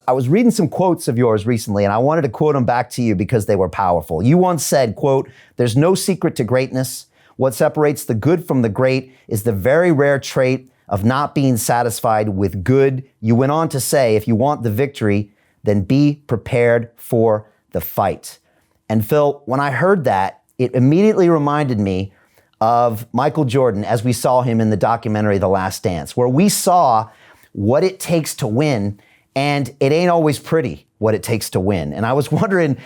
I was reading some quotes of yours recently, and I wanted to quote them back to you because they were powerful. You once said, quote, "There's no secret to greatness. What separates the good from the great is the very rare trait of not being satisfied with good." You went on to say, if you want the victory, then be prepared for the fight. And Phil, when I heard that, it immediately reminded me of Michael Jordan as we saw him in the documentary The Last Dance, where we saw what it takes to win, and it ain't always pretty what it takes to win. And I was wondering,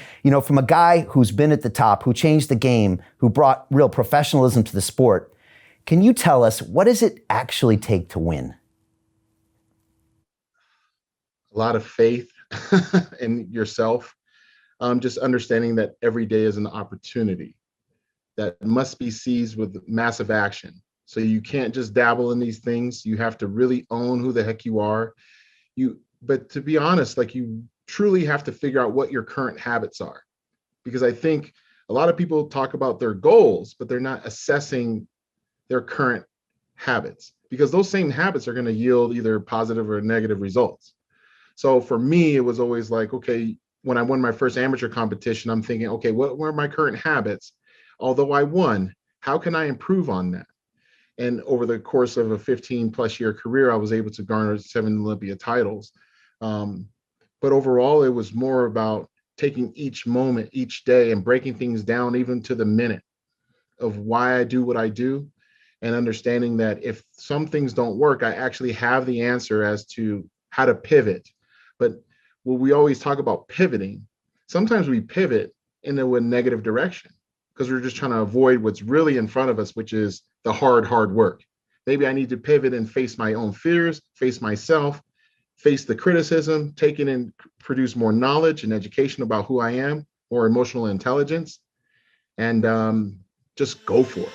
from a guy who's been at the top, who changed the game, who brought real professionalism to the sport, can you tell us, what does it actually take to win? A lot of faith in yourself. Just understanding that every day is an opportunity that must be seized with massive action. So you can't just dabble in these things. You have to really own who the heck you are. But to be honest, you truly have to figure out what your current habits are. Because I think a lot of people talk about their goals, but they're not assessing their current habits, because those same habits are going to yield either positive or negative results. So for me, it was always okay, when I won my first amateur competition, I'm thinking, okay, what were my current habits? Although I won, how can I improve on that? And over the course of a 15 plus year career, I was able to garner 7 Olympia titles. But overall, it was more about taking each moment, each day, and breaking things down even to the minute of why I do what I do, and understanding that if some things don't work, I actually have the answer as to how to pivot. But when we always talk about pivoting, sometimes we pivot into a negative direction because we're just trying to avoid what's really in front of us, which is the hard work. Maybe I need to pivot and face my own fears, face myself, face the criticism, take it and produce more knowledge and education about who I am, more emotional intelligence, and just go for it.